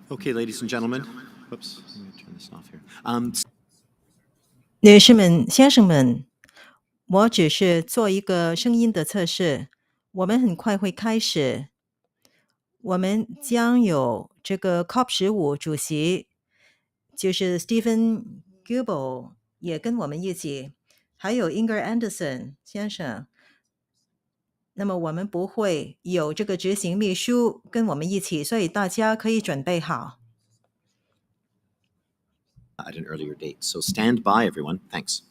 Okay, ladies and gentlemen. Whoops, let me turn this off here. 女士们、先生们，我只是做一个声音的测试。我们很快会开始。我们将有这个 COP15 主席，就是 Stephen Gilbo 也跟我们一起，还有 Inger Anderson 先生。那么我们不会有这个执行秘书跟我们一起，所以大家可以准备好。At an earlier date. So stand by, everyone. Thanks.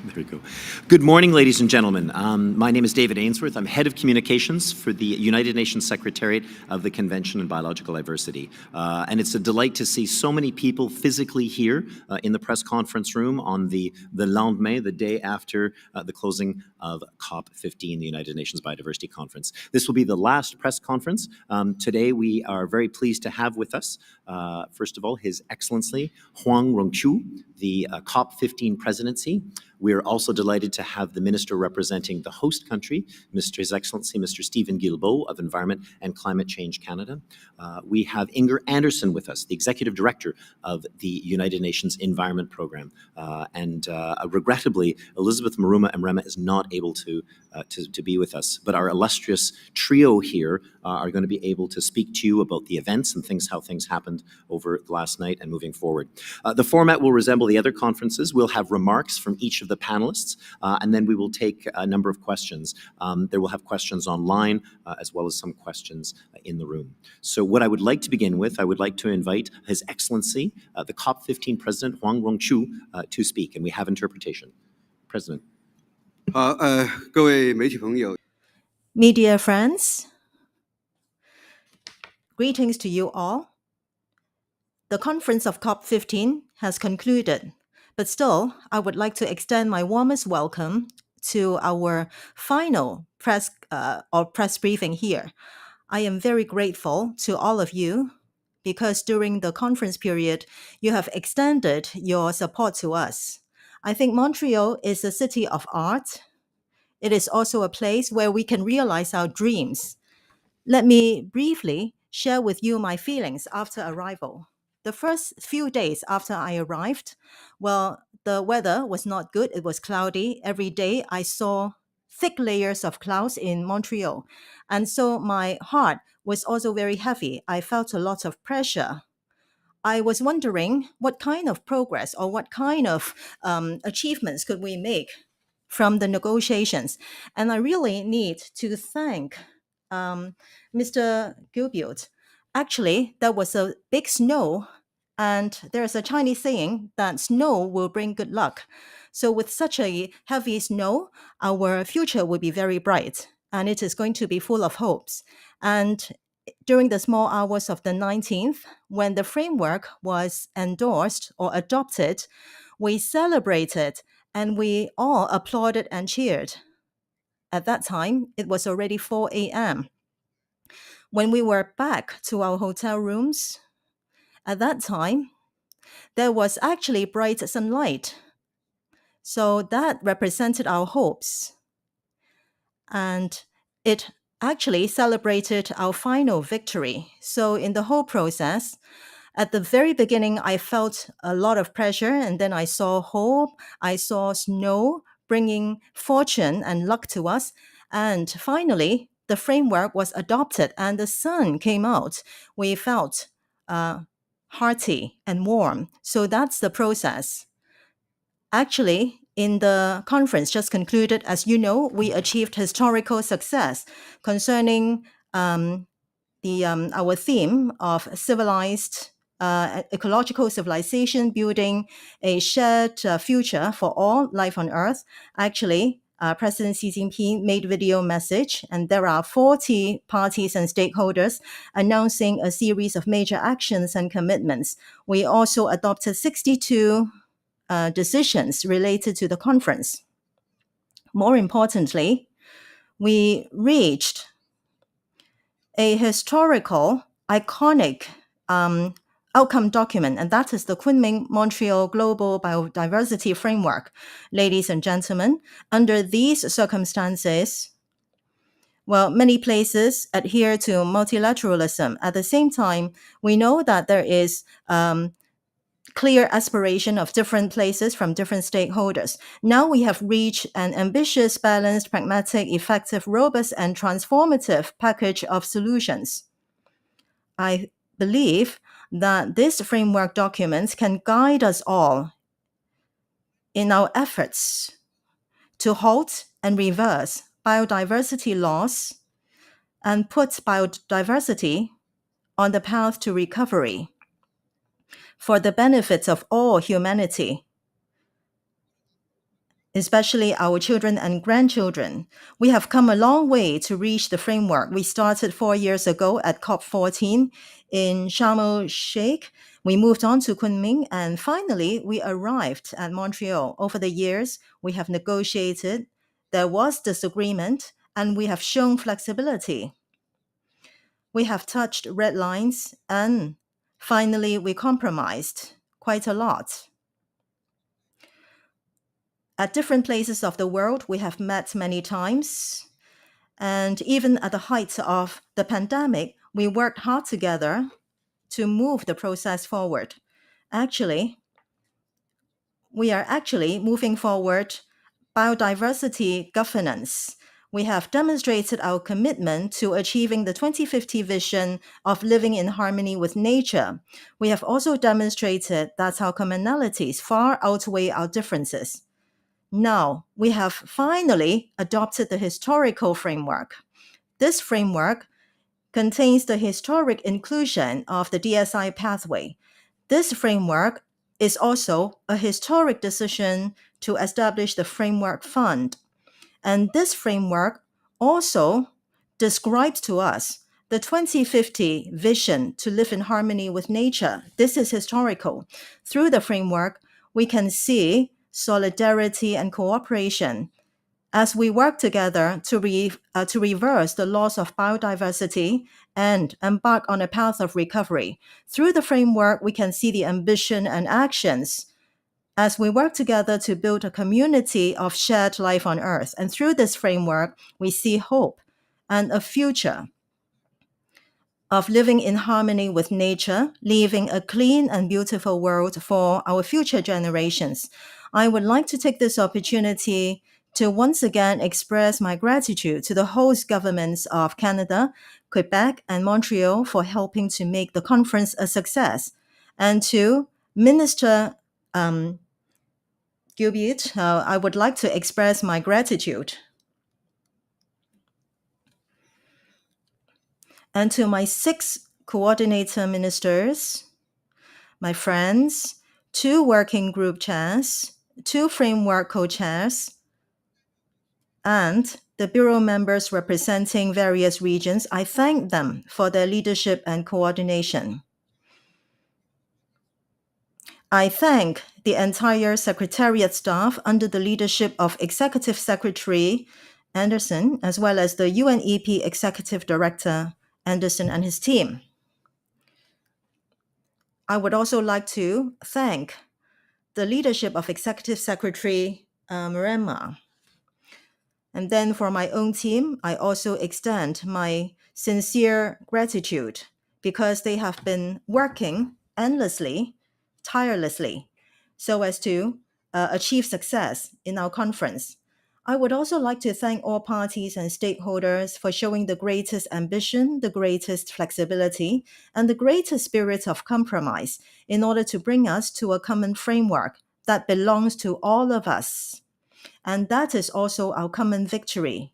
There we go. Good morning, ladies and gentlemen. My name is David Ainsworth. I'm Head of Communications for the United Nations Secretariat of the Convention on Biological Diversity. And it's a delight to see so many people physically here in the press conference room on the lendemain, the day after the closing of COP15, the United Nations Biodiversity Conference. This will be the last press conference. Today, we are very pleased to have with us, first of all, His Excellency Huang Rongqiu, the COP15 Presidency. We are also delighted to have the Minister representing the host country, His Excellency Mr. Stephen Guilbeault of Environment and Climate Change Canada. We have Inger Anderson with us, the Executive Director of the United Nations Environment Program. Regrettably, Elizabeth Maruma Mrema is not able to be with us, but our illustrious trio here are going to be able to speak to you about the events and how things happened over last night and moving forward. The format will resemble the other conferences. We'll have remarks from each of the panelists, and then we will take a number of questions. There will have questions online, as well as some questions in the room. So what I would like to begin with, I would like to invite His Excellency, the COP15 President Huang Rongqiu, to speak, and we have interpretation. President. 好，各位媒体朋友， Media friends, greetings to you all. The conference of COP15 has concluded, but still, I would like to extend my warmest welcome to our final press briefing here. I am very grateful to all of you because during the conference period, you have extended your support to us. I think Montreal is a city of art. It is also a place where we can realize our dreams. Let me briefly share with you my feelings after arrival. The first few days after I arrived, well, the weather was not good. It was cloudy. Every day I saw thick layers of clouds in Montreal. And so my heart was also very heavy. I felt a lot of pressure. I was wondering what kind of progress or what kind of achievements could we make from the negotiations. And I really need to thank Mr. Guilbeault. Actually, there was a big snow, and there's a Chinese saying that snow will bring good luck. So with such a heavy snow, our future will be very bright, and it is going to be full of hopes. And during the small hours of the 19th, when the framework was endorsed or adopted, we celebrated and we all applauded and cheered. At that time, it was already 4 a.m. When we were back to our hotel rooms, at that time, there was actually bright sunlight. So that represented our hopes. And it actually celebrated our final victory. So in the whole process, at the very beginning, I felt a lot of pressure, and then I saw hope. I saw snow bringing fortune and luck to us. And finally, the framework was adopted and the sun came out. We felt hearty and warm. So that's the process. Actually, in the conference just concluded, as you know, we achieved historical success concerning our theme of civilized ecological civilization, building a shared future for all life on Earth. Actually, President Xi Jinping made video message, and there are 40 parties and stakeholders announcing a series of major actions and commitments. We also adopted 62 decisions related to the conference. More importantly, we reached a historical, iconic outcome document, and that is the Kunming-Montreal Global Biodiversity Framework. Ladies and gentlemen, under these circumstances, well, many places adhere to multilateralism. At the same time, we know that there is clear aspiration of different places from different stakeholders. Now we have reached an ambitious, balanced, pragmatic, effective, robust, and transformative package of solutions. I believe that this framework document can guide us all in our efforts to halt and reverse biodiversity loss and put biodiversity on the path to recovery for the benefit of all humanity. especially our children and grandchildren. We have come a long way to reach the framework. We started 4 years ago at COP14 in Sharm el-Sheikh. We moved on to Kunming, and finally, we arrived at Montreal. Over the years, we have negotiated. There was disagreement, and we have shown flexibility. We have touched red lines, and finally, we compromised quite a lot. At different places of the world, we have met many times. And even at the height of the pandemic, we worked hard together to move the process forward. Actually, we are moving forward biodiversity governance. We have demonstrated our commitment to achieving the 2050 vision of living in harmony with nature. We have also demonstrated that our commonalities far outweigh our differences. Now, we have finally adopted the historical framework. This framework contains the historic inclusion of the DSI pathway. This framework is also a historic decision to establish the Framework Fund. And this framework also describes to us the 2050 vision to live in harmony with nature. This is historical. Through the framework, we can see solidarity and cooperation as we work together to reverse the loss of biodiversity and embark on a path of recovery. Through the framework, we can see the ambition and actions as we work together to build a community of shared life on Earth. And through this framework, we see hope and a future of living in harmony with nature, leaving a clean and beautiful world for our future generations. I would like to take this opportunity to once again express my gratitude to the host governments of Canada, Quebec, and Montreal for helping to make the conference a success, and to Minister Gilbert, I would like to express my gratitude. And to my 6 coordinator ministers, my friends, 2 working group chairs, 2 framework co-chairs, and the Bureau members representing various regions, I thank them for their leadership and coordination. I thank the entire Secretariat staff under the leadership of Executive Secretary Anderson, as well as the UNEP Executive Director Anderson and his team. I would also like to thank the leadership of Executive Secretary Mrema. And then for my own team, I also extend my sincere gratitude because they have been working endlessly, tirelessly, so as to achieve success in our conference. I would also like to thank all parties and stakeholders for showing the greatest ambition, the greatest flexibility, and the greatest spirit of compromise in order to bring us to a common framework that belongs to all of us. And that is also our common victory.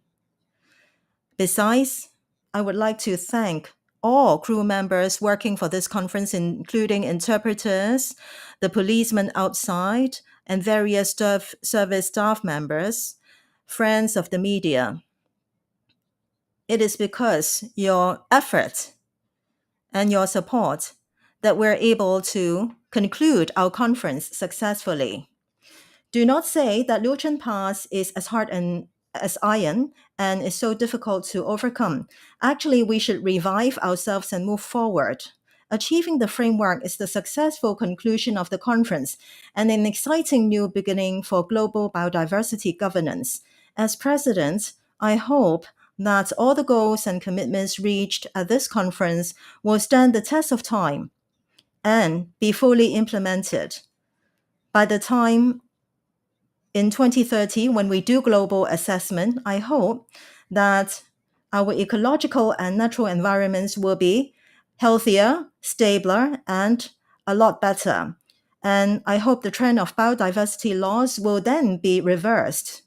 Besides, I would like to thank all crew members working for this conference, including interpreters, the policemen outside, and various service staff members, friends of the media. It is because your effort and your support that we're able to conclude our conference successfully. Do not say that Liuchun Pass is as hard as iron and is so difficult to overcome. Actually, we should revive ourselves and move forward. Achieving the framework is the successful conclusion of the conference and an exciting new beginning for global biodiversity governance. As president, I hope that all the goals and commitments reached at this conference will stand the test of time and be fully implemented. By the time in 2030, when we do global assessment, I hope that our ecological and natural environments will be healthier, stabler, and a lot better. And I hope the trend of biodiversity loss will then be reversed.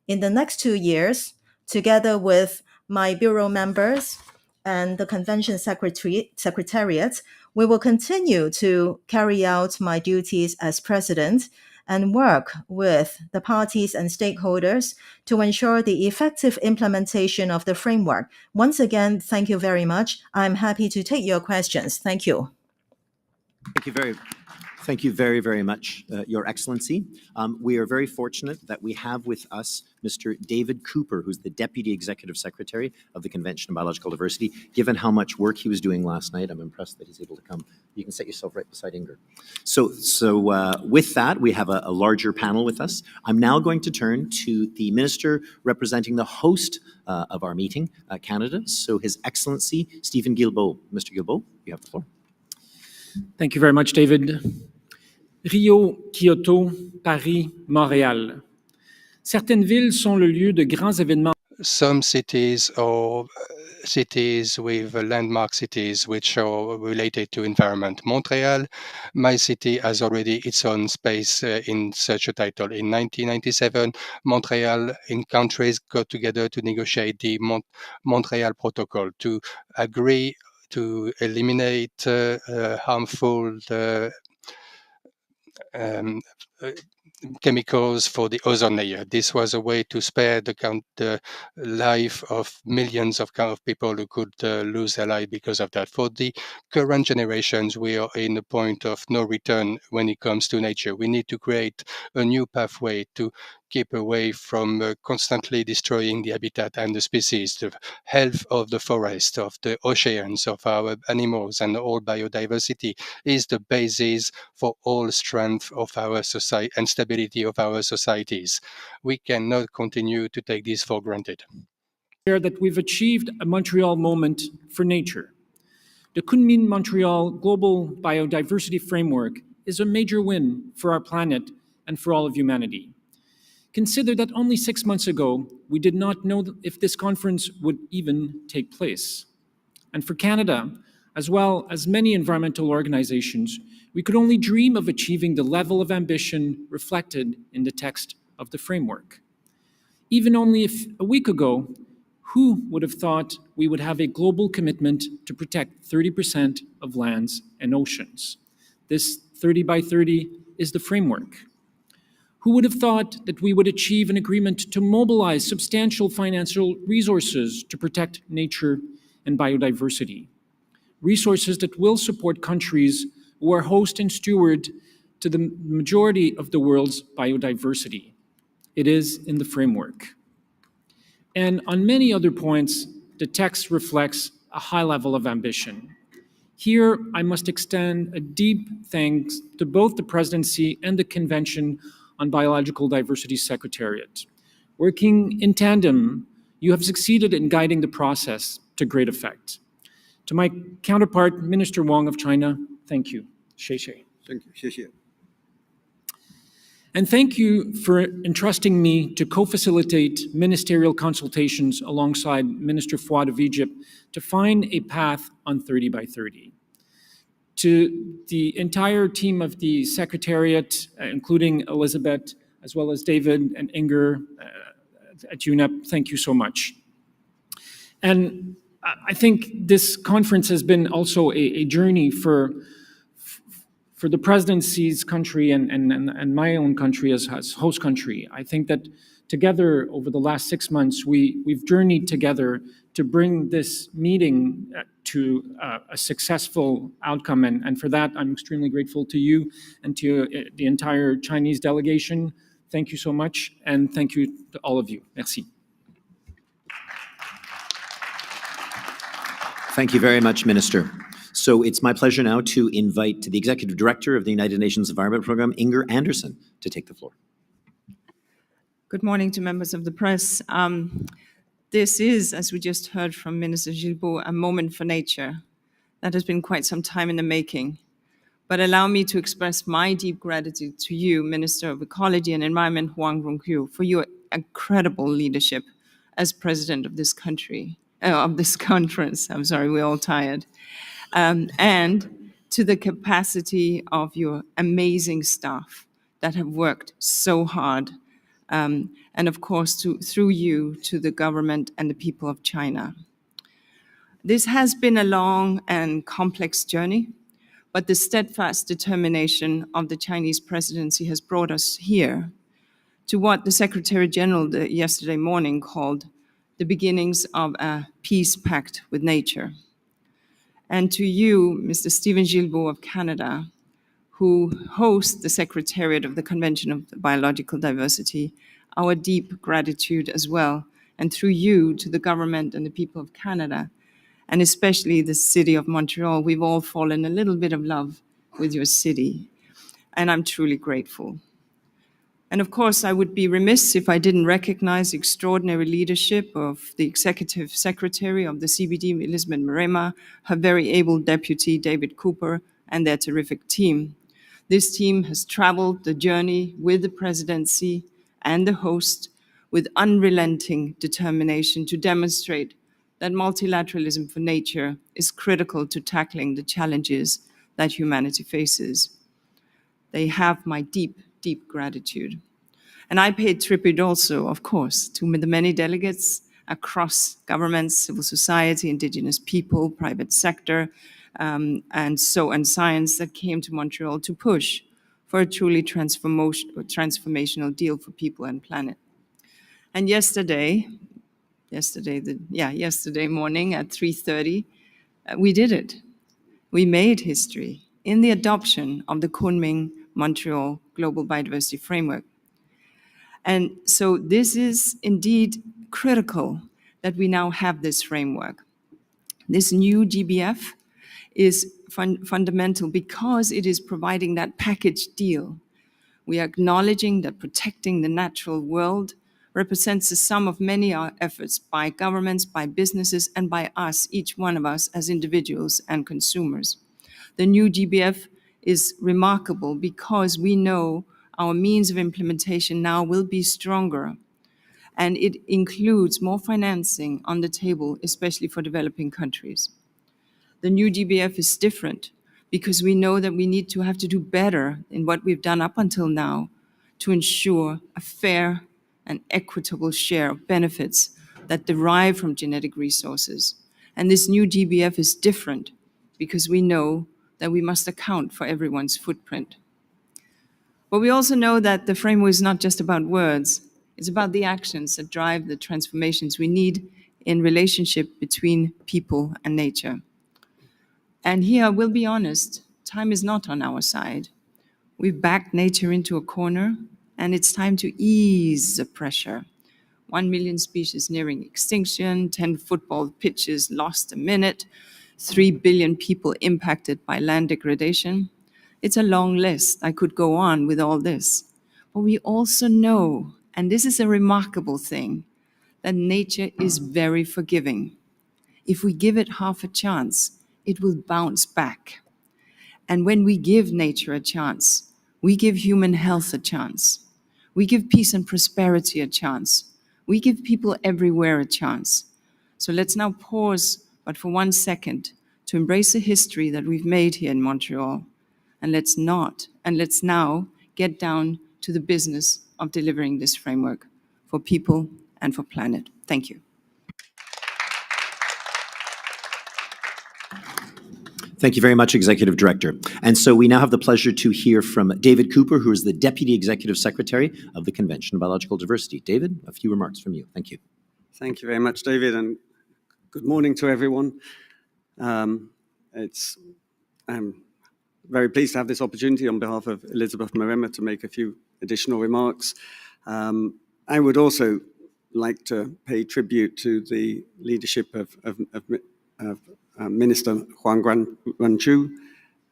In the next 2 years, together with my Bureau members and the Convention Secretariat, we will continue to carry out my duties as president and work with the parties and stakeholders to ensure the effective implementation of the framework. Once again, thank you very much. I'm happy to take your questions. Thank you. Thank you very, very much, Your Excellency. We are very fortunate that we have with us Mr. David Cooper, who's the Deputy Executive Secretary of the Convention on Biological Diversity. Given how much work he was doing last night, I'm impressed that he's able to come. You can set yourself right beside Inger. So with that, we have a larger panel with us. I'm now going to turn to the Minister representing the host of our meeting, Canada, so His Excellency Stephen Guilbeault. Mr. Guilbeault, you have the floor. Thank you very much, David. Rio, Kyoto, Paris, Montréal. Certaines villes sont le lieu de grands événements. Some cities or cities with landmark cities which are related to environment. Montreal, my city, has already its own space in such a title. In 1997, Montreal in countries got together to negotiate the Montreal Protocol to agree to eliminate harmful chemicals for the ozone layer. This was a way to spare the life of millions of people who could lose their life because of that. For the current generations, we are in a point of no return when it comes to nature. We need to create a new pathway to keep away from constantly destroying the habitat and the species, the health of the forest, of the oceans, of our animals, and all biodiversity is the basis for all strength of our society and stability of our societies. We cannot continue to take this for granted. That we've achieved a Montreal moment for nature. The Kunming-Montreal Global Biodiversity Framework is a major win for our planet and for all of humanity. Consider that only 6 months ago, we did not know if this conference would even take place. And for Canada, as well as many environmental organizations, we could only dream of achieving the level of ambition reflected in the text of the framework. Even only a week ago, who would have thought we would have a global commitment to protect 30% of lands and oceans? This 30 by 30 is the framework. Who would have thought that we would achieve an agreement to mobilize substantial financial resources to protect nature and biodiversity? Resources that will support countries who are host and steward to the majority of the world's biodiversity. It is in the framework. And on many other points, the text reflects a high level of ambition. Here, I must extend a deep thanks to both the Presidency and the Convention on Biological Diversity Secretariat. Working in tandem, you have succeeded in guiding the process to great effect. To my counterpart, Minister Wong of China, thank you. Xie. Thank you. 谢谢. And thank you for entrusting me to co-facilitate ministerial consultations alongside Minister Fouad of Egypt to find a path on 30 by 30. To the entire team of the Secretariat, including Elizabeth, as well as David and Inger at UNEP, thank you so much. And I think this conference has been also a journey for the presidency's country and my own country as host country. I think that together over the last 6 months, we've journeyed together to bring this meeting to a successful outcome. And for that, I'm extremely grateful to you and to the entire Chinese delegation. Thank you so much. And thank you to all of you. Merci. Thank you very much, Minister. So it's my pleasure now to invite the Executive Director of the United Nations Environment Programme, Inger Anderson, to take the floor. Good morning to members of the press. This is, as we just heard from Minister Guilbeault, a moment for nature that has been quite some time in the making. But allow me to express my deep gratitude to you, Minister of Ecology and Environment, Huang Rongqiu, for your incredible leadership as President of this country, of this conference. I'm sorry, we're all tired. And to the capacity of your amazing staff that have worked so hard. And of course, through you, to the government and the people of China. This has been a long and complex journey, but the steadfast determination of the Chinese presidency has brought us here to what the Secretary General yesterday morning called the beginnings of a peace pact with nature. And to you, Mr. Stephen Gilboa of Canada, who hosts the Secretariat of the Convention of Biological Diversity, our deep gratitude as well. And through you to the government and the people of Canada, and especially the city of Montreal, we've all fallen a little bit of love with your city. And I'm truly grateful. And of course, I would be remiss if I didn't recognize the extraordinary leadership of the Executive Secretary of the CBD, Elizabeth Marema, her very able deputy, David Cooper, and their terrific team. This team has traveled the journey with the presidency and the host with unrelenting determination to demonstrate that multilateralism for nature is critical to tackling the challenges that humanity faces. They have my deep, deep gratitude. And I paid tribute also, of course, to the many delegates across governments, civil society, indigenous people, private sector, and science that came to Montreal to push for a truly transformational deal for people and planet. And yesterday morning at 3:30, we did it. We made history in the adoption of the Kunming-Montreal Global Biodiversity Framework. And so this is indeed critical that we now have this framework. This new GBF is fundamental because it is providing that package deal. We are acknowledging that protecting the natural world represents the sum of many efforts by governments, by businesses, and by us, each one of us as individuals and consumers. The new GBF is remarkable because we know our means of implementation now will be stronger, and it includes more financing on the table, especially for developing countries. The new GBF is different because we know that we need to have to do better in what we've done up until now to ensure a fair and equitable share of benefits that derive from genetic resources. And this new GBF is different because we know that we must account for everyone's footprint. But we also know that the framework is not just about words, it's about the actions that drive the transformations we need in relationship between people and nature. And here, we'll be honest, time is not on our side. We've backed nature into a corner, and it's time to ease the pressure. 1 million species nearing extinction, 10 football pitches lost a minute, 3 billion people impacted by land degradation. It's a long list. I could go on with all this. But we also know, and this is a remarkable thing, that nature is very forgiving. If we give it half a chance, it will bounce back. And when we give nature a chance, we give human health a chance. We give peace and prosperity a chance. We give people everywhere a chance. So let's now pause, but for 1 second, to embrace the history that we've made here in Montreal. And let's now get down to the business of delivering this framework for people and for planet. Thank you. Thank you very much, Executive Director. And so we now have the pleasure to hear from David Cooper, who is the Deputy Executive Secretary of the Convention on Biological Diversity. David, a few remarks from you. Thank you. Thank you very much, David, and good morning to everyone. I'm very pleased to have this opportunity on behalf of Elizabeth Marema to make a few additional remarks. I would also like to pay tribute to the leadership of Minister Huang Guangchu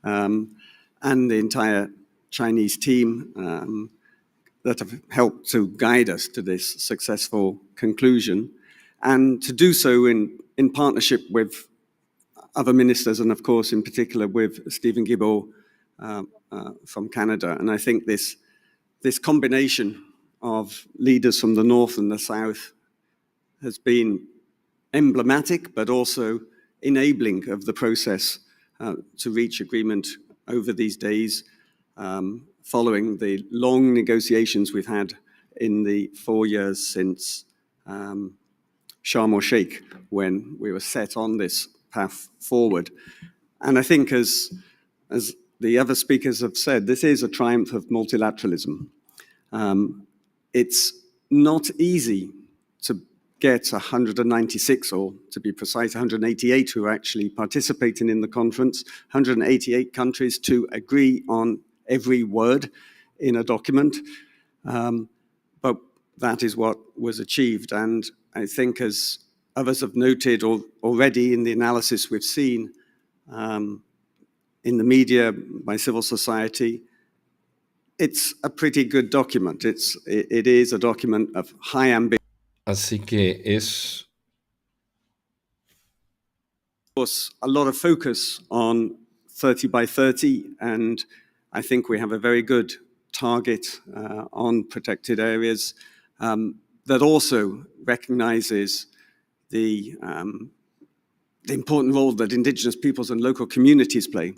and the entire Chinese team that have helped to guide us to this successful conclusion, and to do so in partnership with other ministers, and of course in particular with Stephen Gilboa from Canada. And I think this combination of leaders from the North and the South has been emblematic, but also enabling of the process to reach agreement over these days, following the long negotiations we've had in the 4 years since Sharm el-Sheikh, when we were set on this path forward. And I think as as the other speakers have said, this is a triumph of multilateralism. It's not easy to get 196, or to be precise, 188 who are actually participating in the conference, 188 countries to agree on every word in a document. But that is what was achieved. And I think, as others have noted already in the analysis we've seen in the media, by civil society, it's a pretty good document. It is a document of high ambition. Así que es Course, a lot of focus on 30 by 30, and I think we have a very good target on protected areas that also recognizes the important role that Indigenous peoples and local communities play.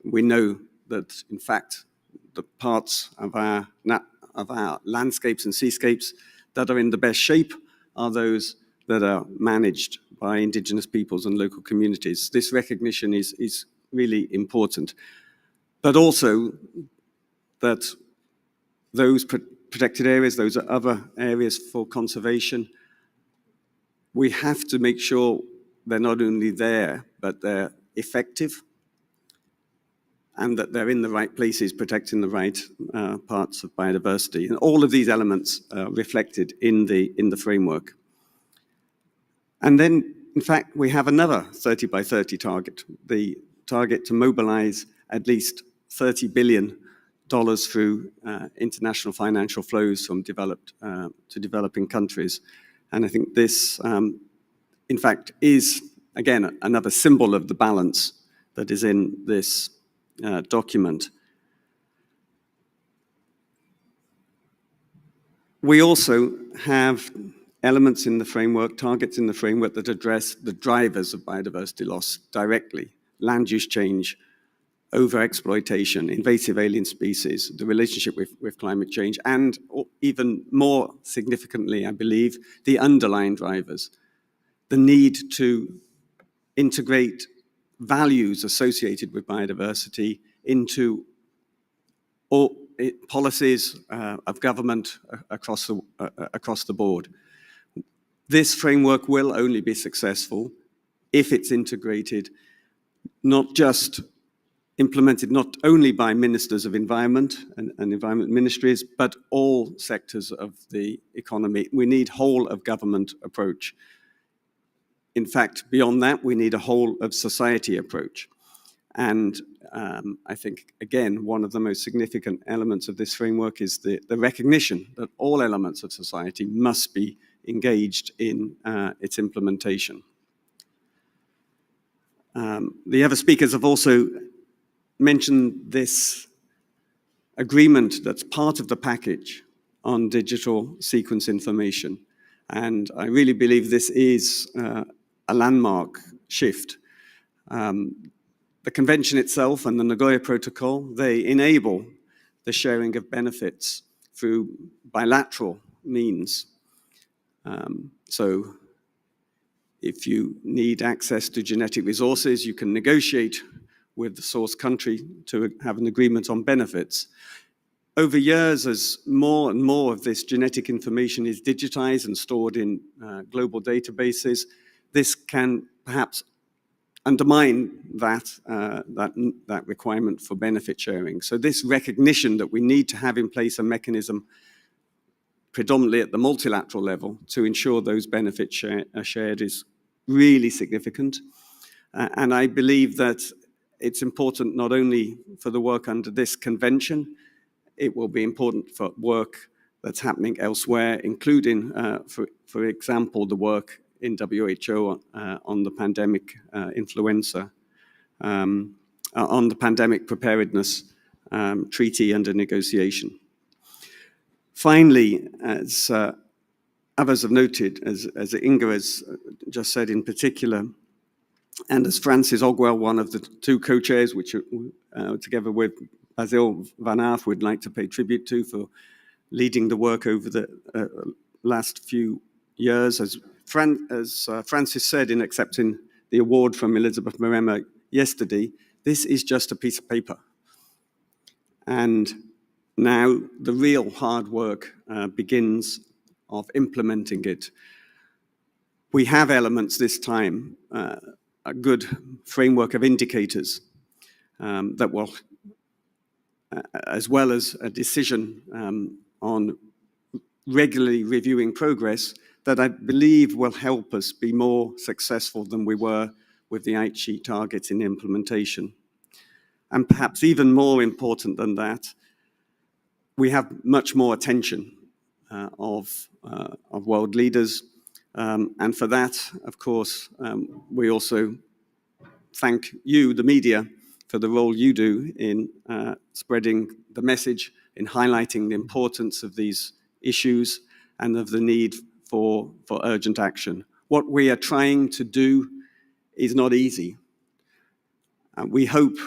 We know that, in fact, the parts of our landscapes and seascapes that are in the best shape are those that are managed by Indigenous peoples and local communities. This recognition is really important. But also that those protected areas, those are other areas for conservation, we have to make sure they're not only there, but they're effective, and that they're in the right places, protecting the right parts of biodiversity. And all of these elements are reflected in the framework. And then, in fact, we have another 30 by 30 target, the target to mobilize at least $30 billion through international financial flows from developed to developing countries. And I think this, in fact, is, again, another symbol of the balance that is in this document. We also have elements in the framework, targets in the framework that address the drivers of biodiversity loss directly: land use change, overexploitation, invasive alien species, the relationship with climate change, and even more significantly, I believe, the underlying drivers, the need to integrate values associated with biodiversity into all policies of government across the board. This framework will only be successful if it's integrated, not just implemented not only by ministers of environment and environment ministries, but all sectors of the economy. We need whole of government approach. In fact, beyond that, we need a whole of society approach. And I think, again, one of the most significant elements of this framework is the recognition that all elements of society must be engaged in its implementation. The other speakers have also mentioned this agreement that's part of the package on digital sequence information. And I really believe this is a landmark shift. The convention itself and the Nagoya Protocol, they enable the sharing of benefits through bilateral means. So if you need access to genetic resources, you can negotiate with the source country to have an agreement on benefits. Over years, as more and more of this genetic information is digitized and stored in global databases, this can perhaps undermine that requirement for benefit sharing. So this recognition that we need to have in place a mechanism predominantly at the multilateral level to ensure those benefits are shared is really significant. And I believe that it's important not only for the work under this convention, it will be important for work that's happening elsewhere, including, for example, the work in WHO on the pandemic influenza, on the pandemic preparedness treaty under negotiation. Finally, as others have noted, as Inga has just said in particular, and as Francis Ogwell, one of the two co-chairs, which together with Basil Van Aert would like to pay tribute to for leading the work over the last few years, as Francis said in accepting the award from Elizabeth Marema yesterday, this is just a piece of paper. And now the real hard work begins of implementing it. We have elements this time, a good framework of indicators that will, as well as a decision on regularly reviewing progress, that I believe will help us be more successful than we were with the Aichi targets in implementation. And perhaps even more important than that, we have much more attention of world leaders. And for that, of course, we also thank you, the media, for the role you do in spreading the message, in highlighting the importance of these issues and of the need for urgent action. What we are trying to do is not easy. We hope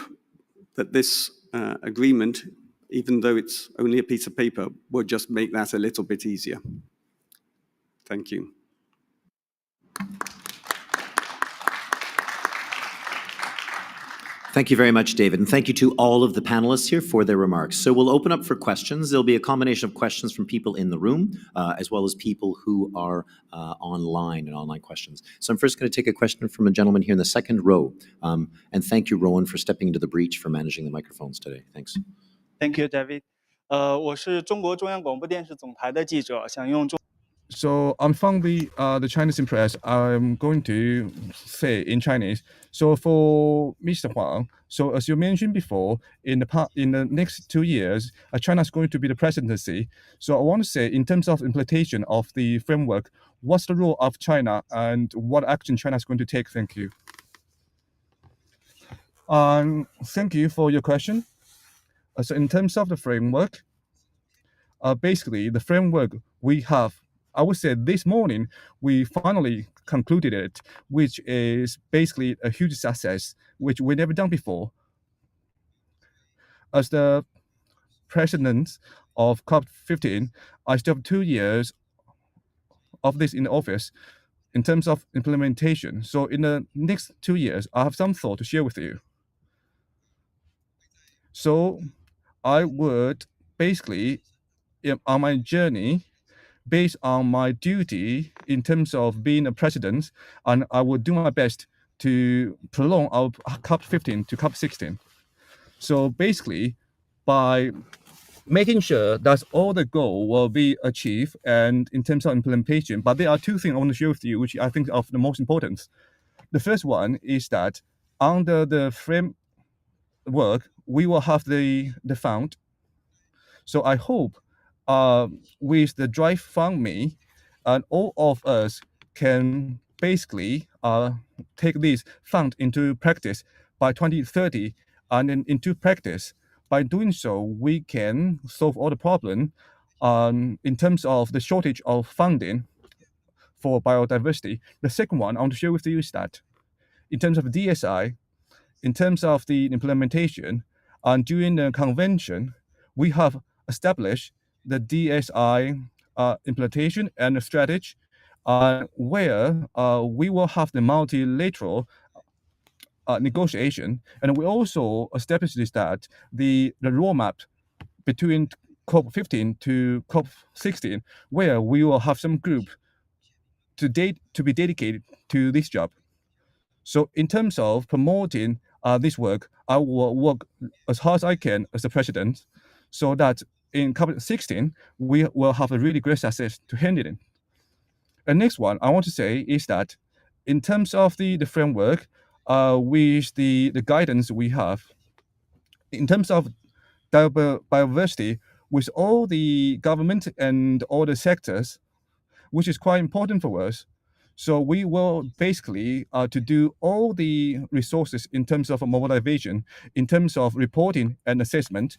that this agreement, even though it's only a piece of paper, will just make that a little bit easier. Thank you. Thank you very much, David, and thank you to all of the panelists here for their remarks. So we'll open up for questions. There'll be a combination of questions from people in the room, as well as people who are online and online questions. So I'm first going to take a question from a gentleman here in the second row. And thank you, Rowan, for stepping into the breach for managing the microphones today. Thanks. Thank you, David. 我是中国中央广播电视总台的记者，想用中。So I'm from the Chinese press. I'm going to say in Chinese. So for Mr. Huang, so as you mentioned before, in the next 2 years, China is going to be the presidency. So I want to say, in terms of implementation of the framework, what's the role of China and what action China is going to take? Thank you. Thank you for your question. So in terms of the framework, basically the framework we have, I would say this morning, we finally concluded it, which is basically a huge success, which we never done before. As the president of COP15, I still have 2 years of this in the office in terms of implementation. So in the next 2 years, I have some thought to share with you. So I would basically, on my journey, based on my duty in terms of being a president, and I will do my best to prolong our COP15 to COP16. So basically, by making sure that all the goal will be achieved and in terms of implementation, but there are 2 things I want to share with you, which I think are of the most importance. The first one is that under the framework, we will have the fund. So I hope with the Drive Fund Me, and all of us can basically take this fund into practice by 2030, and then into practice. By doing so, we can solve all the problem in terms of the shortage of funding for biodiversity. The second one I want to share with you is that in terms of DSI, in terms of the implementation, and during the convention, we have established the DSI implementation and strategy, where we will have the multilateral negotiation, and we also established that the roadmap between COP15 to COP16, where we will have some group to be dedicated to this job. So in terms of promoting this work, I will work as hard as I can as the president, so that in COP16, we will have a really great success to handle it. The next one I want to say is that in terms of the framework, with the guidance we have, in terms of biodiversity, with all the government and all the sectors, which is quite important for us. So we will basically to do all the resources in terms of mobilization, in terms of reporting and assessment.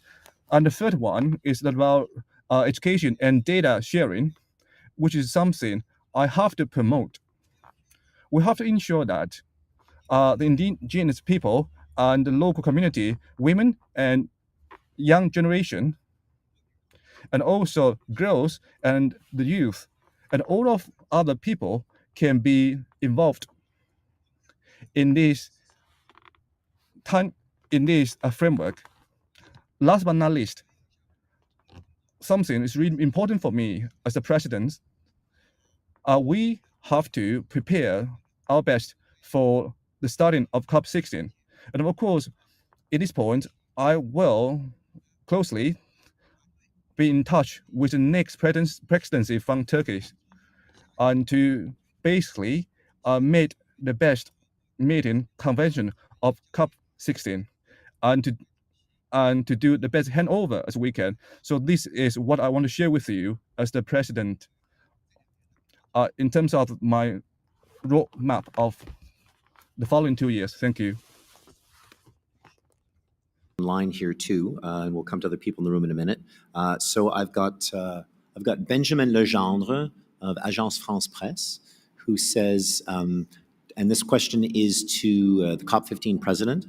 And the third one is about education and data sharing, which is something I have to promote. We have to ensure that the indigenous people and the local community, women and young generation, and also girls and the youth, and all of other people can be involved in this in this framework. Last but not least, something is really important for me as the president. We have to prepare our best for the starting of COP16. And of course, at this point, I will closely be in touch with the next presidency from Turkey and to basically make the best meeting convention of COP16 and to do the best handover as we can. So this is what I want to share with you as the president in terms of my roadmap of the following 2 years. Thank you. Line here too, and we'll come to other people in the room in a minute. So I've got Benjamin Legendre of Agence France Presse, who says, and this question is to the COP15 president.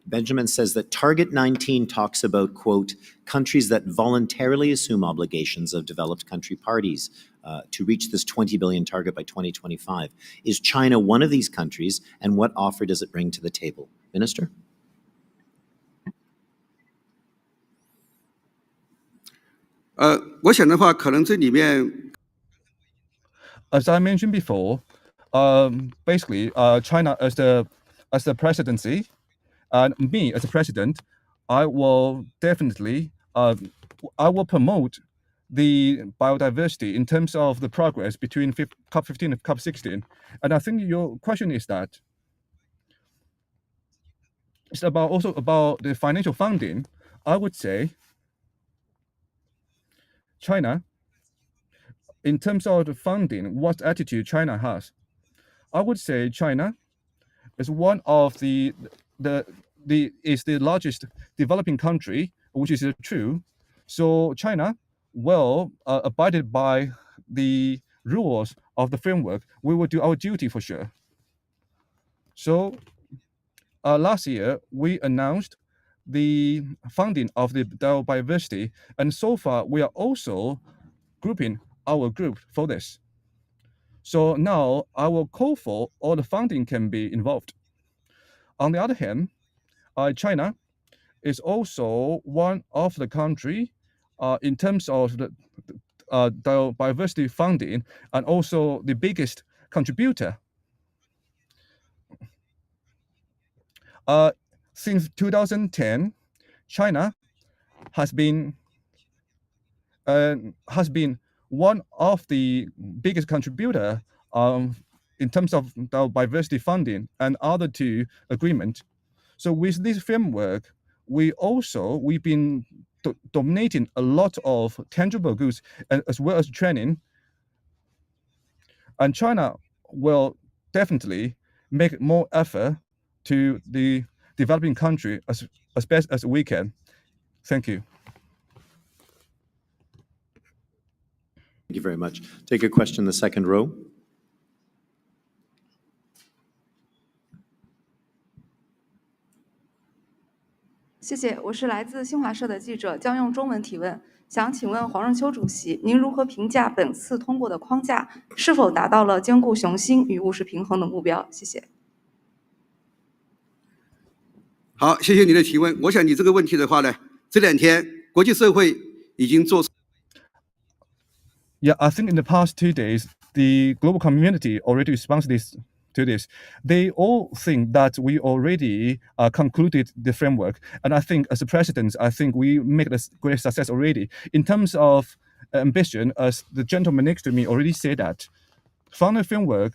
Benjamin says that Target 19 talks about, quote, countries that voluntarily assume obligations of developed country parties to reach this 20 billion target by 2025. Is China one of these countries, and what offer does it bring to the table? Minister? As I mentioned before, basically, China as the presidency, and me as a president, I will definitely I will promote the biodiversity in terms of the progress between COP15 and COP16. And I think your question is that it's also about the financial funding. I would say China, in terms of the funding, what attitude China has, I would say China is one of the largest developing country, which is true. So China will abide by the rules of the framework. We will do our duty for sure. So last year we announced the funding of the biodiversity, and so far we are also grouping our group for this. So now I will call for all the funding can be involved. On the other hand, China is also one of the country in terms of the biodiversity funding and also the biggest contributor. Since 2010, China has been one of the biggest contributor in terms of the biodiversity funding and other two agreements. So with this framework, we've been dominating a lot of tangible goods and as well as training. And China will definitely make more effort to the developing country as best as we can. Thank you. Thank you very much. Take a question in the second row.谢谢，我是来自新华社的记者，将用中文提问。想请问黄润秋主席，您如何评价本次通过的框架是否达到了兼顾雄心与务实平衡的目标？谢谢。好，谢谢你的提问。我想你这个问题的话呢，这2天国际社会已经做。Yeah, I think in the past 2 days, the global community already responded to this. They all think that we already concluded the framework. And I think as a president, I think we make a great success already. In terms of ambition, as the gentleman next to me already said that, from the framework,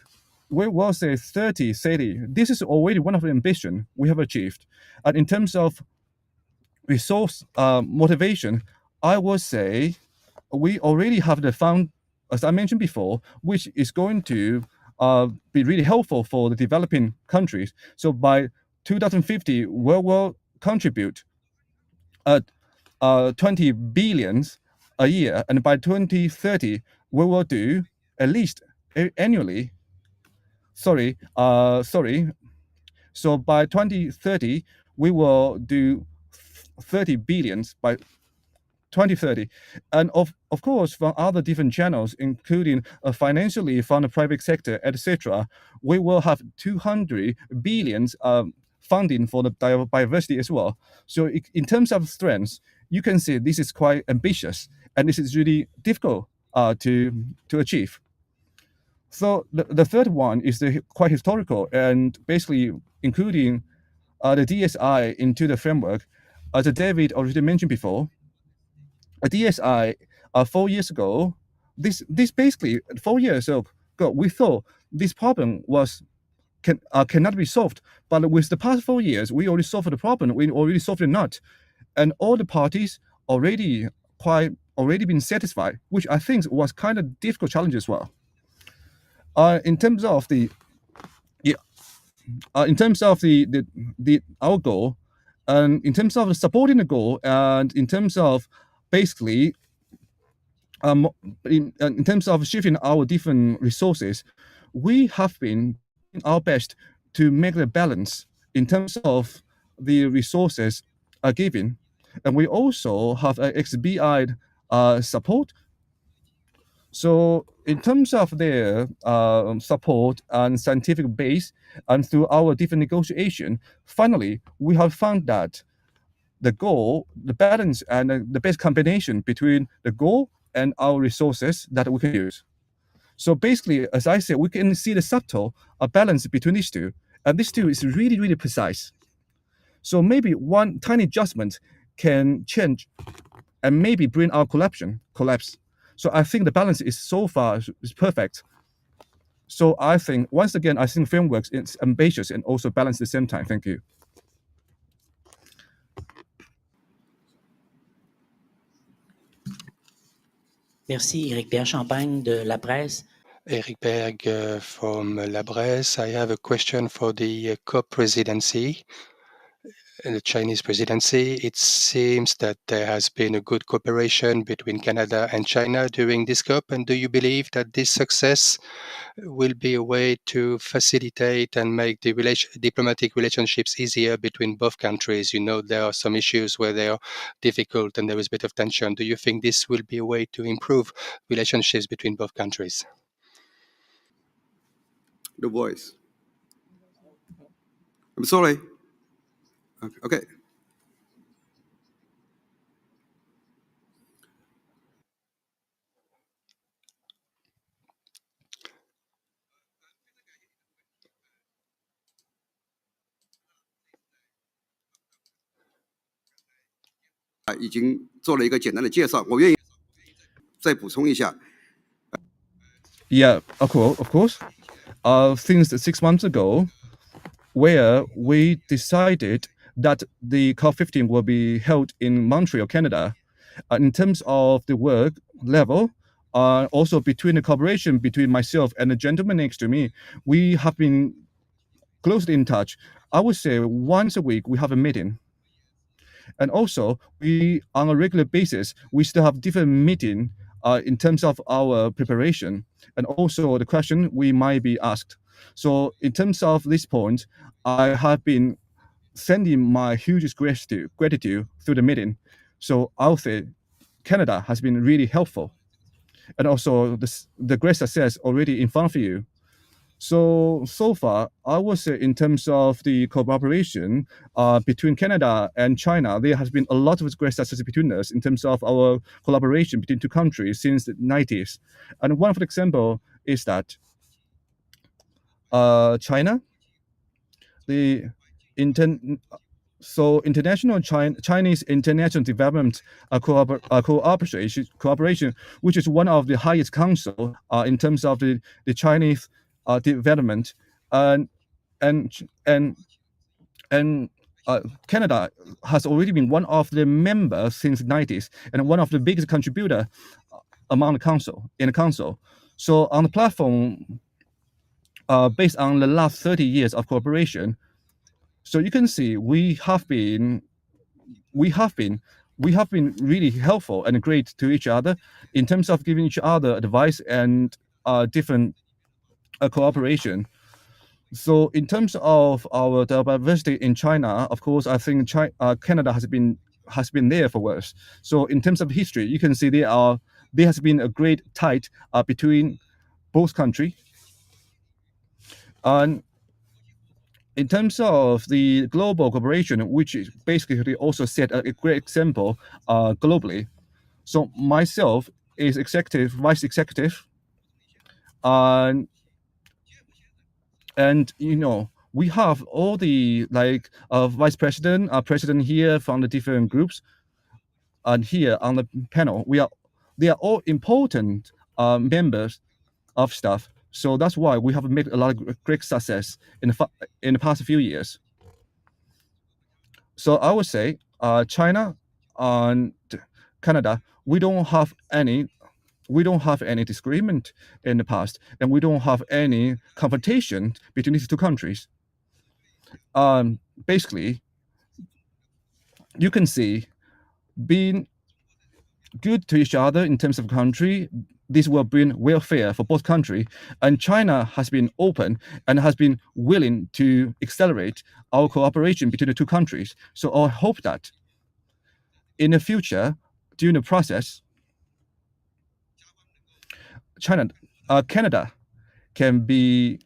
we will say 30-30. This is already one of the ambition we have achieved. And in terms of resource motivation, I would say we already have the fund, as I mentioned before, which is going to be really helpful for the developing countries. So by 2050, we will contribute 20 billions a year, and by 2030, we will do at least annually. So by 2030, we will do 30 billions by 2030. And of course, from other different channels, including financially from the private sector, etc., we will have 200 billions funding for the biodiversity as well. So in terms of strengths, you can see this is quite ambitious, and this is really difficult to achieve. So the third one is quite historical and basically including the DSI into the framework. As David already mentioned before, a DSI 4 years ago, this basically 4 years ago, we thought this problem cannot be solved. But with the past 4 years, we already solved the problem. We already solved it not, and all the parties already been satisfied, which I think was kind of difficult challenge as well. In terms of our goal, and in terms of supporting the goal, and in terms of basically in terms of shifting our different resources, we have been doing our best to make the balance in terms of the resources given, and we also have an XBI support. So in terms of their support and scientific base, and through our different negotiation, finally, we have found that the goal, the balance, and the best combination between the goal and our resources that we can use. So basically, as I said, we can see the subtle balance between these two, and these two is really, really precise. So maybe one tiny adjustment can change and maybe bring our collapse. So I think the balance is so far is perfect. So I think, once again, I think frameworks is ambitious and also balanced at the same time. Thank you. Merci, Éric Pierre Champagne de La Presse. Eric Berg from La Presse. I have a question for the COP presidency. The Chinese presidency, it seems that there has been a good cooperation between Canada and China during this COP. And do you believe that this success will be a way to facilitate and make the diplomatic relationships easier between both countries? You know, there are some issues where they are difficult and there is a bit of tension. Do you think this will be a way to improve relationships between both countries? The voice. I'm sorry. Okay. Yeah, of course. Since 6 months ago, where we decided that the COP15 will be held in Montreal, Canada. In terms of the work level, also between the cooperation between myself and the gentleman next to me, we have been closely in touch. I would say once a week we have a meeting. And also, we, on a regular basis, we still have different meeting in terms of our preparation, and also the question we might be asked. So in terms of this point, I have been sending my hugest gratitude through the meeting. So I'll say Canada has been really helpful. And also the great success already in front of you. So far, I would say in terms of the cooperation between Canada and China, there has been a lot of great success between us in terms of our collaboration between two countries since the 90s. And one of the example is that China, international Chinese international development cooperation, which is one of the highest council in terms of the Chinese development, and Canada has already been one of the members since the 90s and one of the biggest contributor among the council. So on the platform based on the last 30 years of cooperation, so you can see we have been really helpful and great to each other in terms of giving each other advice and different cooperation. So in terms of our diversity in China, of course, I think Canada has been there for us. So in terms of history, you can see there has been a great tie between both countries. And in terms of the global cooperation, which is basically also set a great example globally. So myself is vice executive, and we have all the vice president, president here from the different groups, and here on the panel, they are all important members of staff. So that's why we have made a lot of great success in the past few years. So I would say China and Canada, we don't have any disagreement in the past, and we don't have any confrontation between these two countries. Basically, you can see being good to each other in terms of country, this will bring welfare for both countries. And China has been open and has been willing to accelerate our cooperation between the two countries. So I hope that in the future, during the process, Canada can be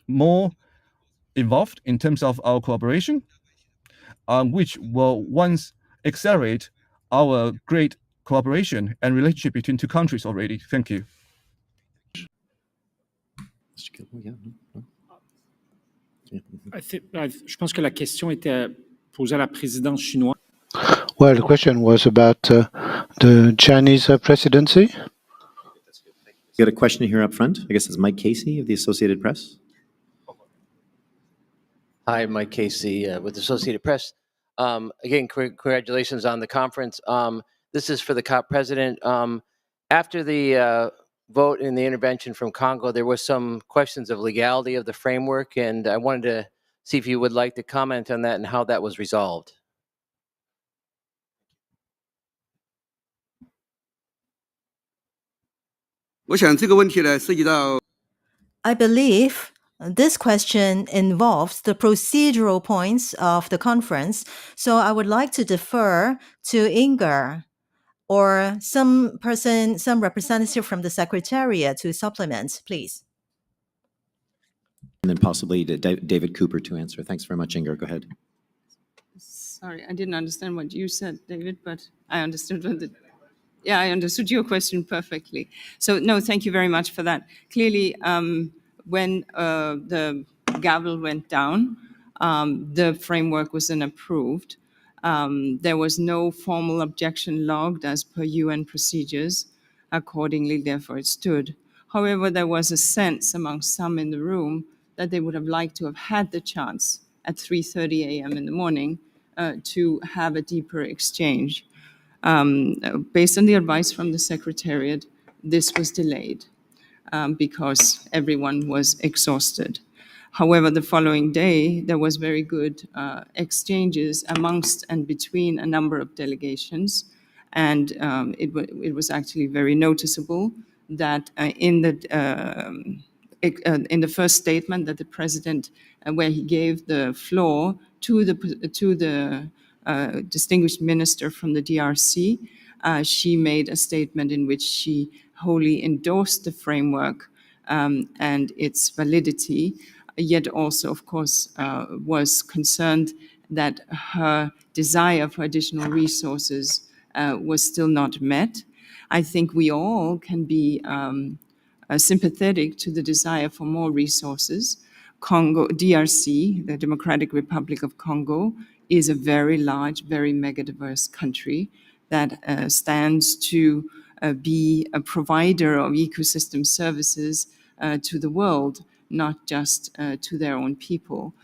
more involved in terms of our cooperation, which will once accelerate our great cooperation and relationship between two countries already. Thank you. Je pense que la question était posée à la présidence chinoise. Well, the question was about the Chinese presidency. We got a question here up front. I guess it's Mike Casey of the Associated Press. Hi, Mike Casey with Associated Press. Again, congratulations on the conference. This is for the COP president. After the vote and the intervention from Congo, there was some questions of legality of the framework, and I wanted to see if you would like to comment on that and how that was resolved. I believe this question involves the procedural points of the conference, so I would like to defer to Inger or some representative from the Secretariat to supplement, please. And then possibly David Cooper to answer. Thanks very much, Inger. Go ahead. Sorry, I didn't understand what you said, David, but I understood I understood your question perfectly. So no, thank you very much for that. Clearly, when the gavel went down, the framework was then approved. There was no formal objection logged as per UN procedures. Accordingly, therefore, it stood. However, there was a sense among some in the room that they would have liked to have had the chance at 3:30 a.m. in the morning to have a deeper exchange. Based on the advice from the Secretariat, this was delayed because everyone was exhausted. However, the following day, there was very good exchanges amongst and between a number of delegations, and it was actually very noticeable that in the first statement that the president, where he gave the floor to the distinguished minister from the DRC, she made a statement in which she wholly endorsed the framework and its validity, yet also, of course, was concerned that her desire for additional resources was still not met. I think we all can be sympathetic to the desire for more resources. Congo, DRC, the Democratic Republic of Congo, is a very large, very megadiverse country that stands to be a provider of ecosystem services to the world, not just to their own people.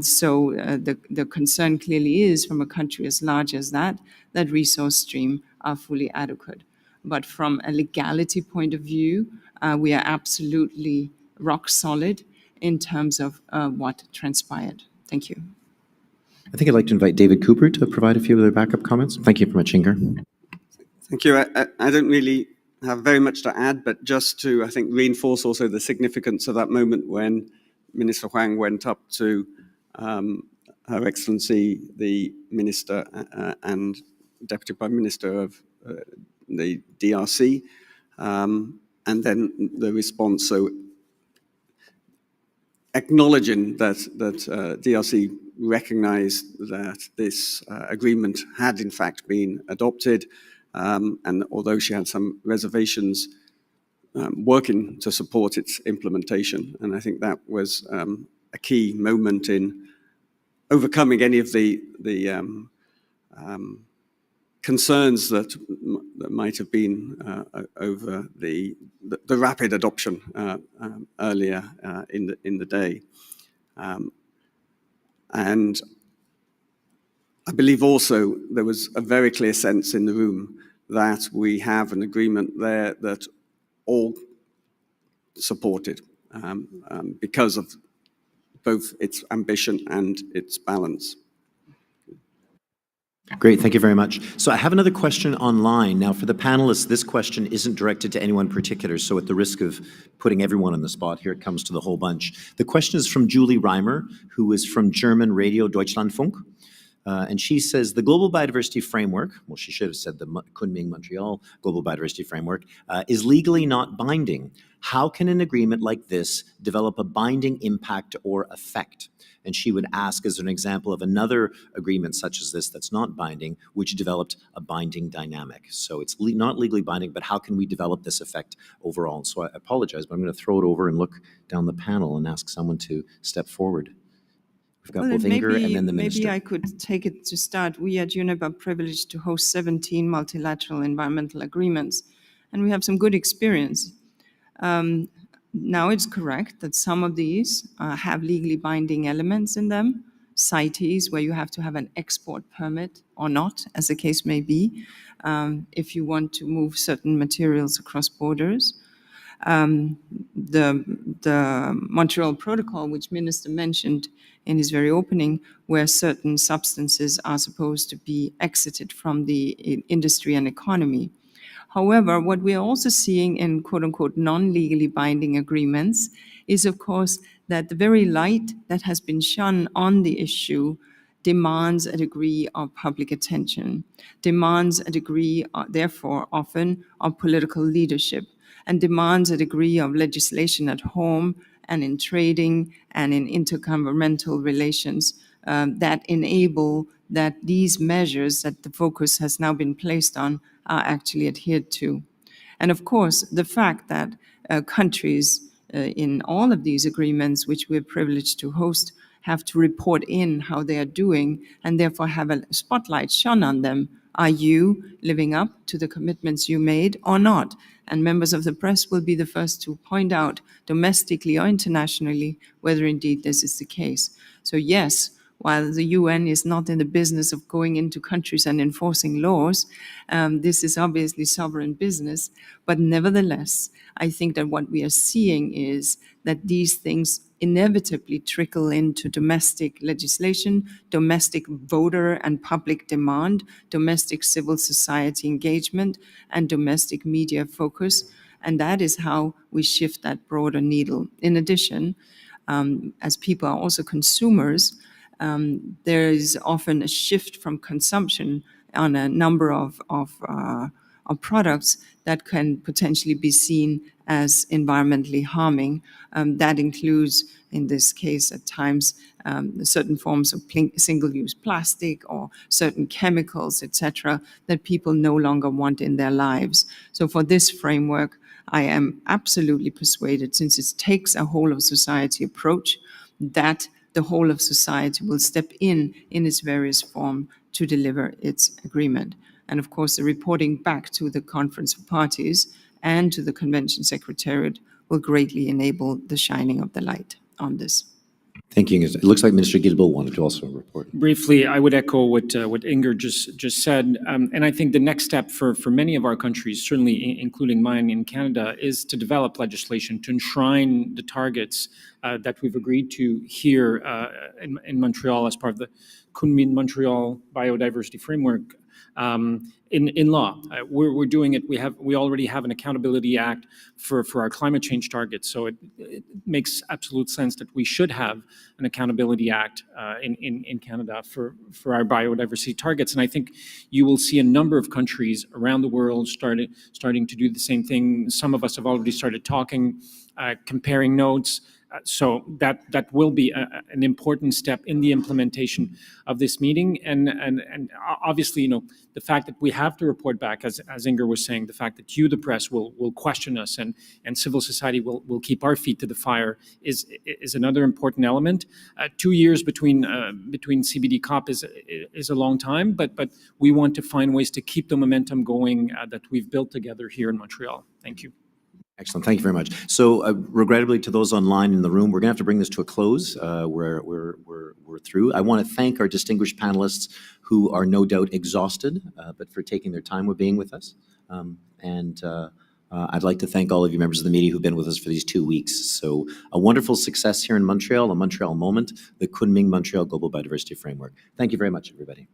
So the concern clearly is, from a country as large as that resource stream are fully adequate. But from a legality point of view, we are absolutely rock solid in terms of what transpired. Thank you. I think I'd like to invite David Cooper to provide a few other backup comments. Thank you very much, Inger. Thank you. I don't really have very much to add, but just to, I think, reinforce also the significance of that moment when Minister Huang went up to Her Excellency, the Minister and Deputy Prime Minister of the DRC, and then the response. So acknowledging that DRC recognized that this agreement had in fact been adopted, and although she had some reservations, working to support its implementation. And I think that was a key moment in overcoming any of the concerns that might have been over the rapid adoption earlier in the day. And I believe also there was a very clear sense in the room that we have an agreement there that all supported because of both its ambition and its balance. Great, thank you very much. So I have another question online. Now, for the panelists, this question isn't directed to anyone particular, so at the risk of putting everyone on the spot, here it comes to the whole bunch. The question is from Julie Reimer, who is from German Radio Deutschlandfunk. And she says, the Global Biodiversity Framework, well, she should have said the Kunming-Montreal Global Biodiversity Framework, is legally not binding. How can an agreement like this develop a binding impact or effect? And she would ask, as an example of another agreement such as this that's not binding, which developed a binding dynamic. So it's not legally binding, but how can we develop this effect overall? And so I apologize, but I'm going to throw it over and look down the panel and ask someone to step forward. We've got both Inger and then the minister. Maybe I could take it to start. We at UNEP are privileged to host 17 multilateral environmental agreements, and we have some good experience. Now it's correct that some of these have legally binding elements in them, CITES, where you have to have an export permit or not, as the case may be, if you want to move certain materials across borders. The Montreal Protocol, which Minister mentioned in his very opening, where certain substances are supposed to be exited from the industry and economy. However, what we are also seeing in quote-unquote non-legally binding agreements is, of course, that the very light that has been shone on the issue demands a degree of public attention, demands a degree, therefore, often of political leadership, and demands a degree of legislation at home and in trading and in intergovernmental relations that enable that these measures that the focus has now been placed on are actually adhered to. And of course, the fact that countries in all of these agreements, which we're privileged to host, have to report in how they are doing and therefore have a spotlight shone on them. Are you living up to the commitments you made or not? And members of the press will be the first to point out domestically or internationally whether indeed this is the case. So yes, while the UN is not in the business of going into countries and enforcing laws, this is obviously sovereign business. But nevertheless, I think that what we are seeing is that these things inevitably trickle into domestic legislation, domestic voter and public demand, domestic civil society engagement, and domestic media focus. And that is how we shift that broader needle. In addition, as people are also consumers, there is often a shift from consumption on a number of products that can potentially be seen as environmentally harming. That includes, in this case, at times, certain forms of single-use plastic or certain chemicals, etc., that people no longer want in their lives. So for this framework, I am absolutely persuaded, since it takes a whole-of-society approach, that the whole of society will step in its various form to deliver its agreement. And of course, the reporting back to the Conference of Parties and to the Convention Secretariat will greatly enable the shining of the light on this. Thank you. It looks like Minister Guilbeault wanted to also report. Briefly, I would echo what Inger just said, and I think the next step for many of our countries, certainly including mine in Canada, is to develop legislation to enshrine the targets that we've agreed to here in Montreal as part of the Kunming-Montreal Biodiversity Framework in law. We're doing it. We already have an accountability act for our climate change targets. So it makes absolute sense that we should have an accountability act in Canada for our biodiversity targets. And I think you will see a number of countries around the world starting to do the same thing. Some of us have already started talking, comparing notes, So that will be an important step in the implementation of this meeting. And obviously, the fact that we have to report back, as Inger was saying, the fact that you, the press, will question us and civil society will keep our feet to the fire is another important element. 2 years between CBD COP is a long time, but we want to find ways to keep the momentum going that we've built together here in Montreal. Thank you. Excellent. Thank you very much. So, regrettably, to those online in the room, we're going to have to bring this to a close. We're through. I want to thank our distinguished panelists who are no doubt exhausted, but for taking their time with being with us. I'd like to thank all of you members of the media who've been with us for these 2 weeks. So, a wonderful success here in Montreal, a Montreal moment, the Kunming Montreal Global Biodiversity Framework. Thank you very much, everybody.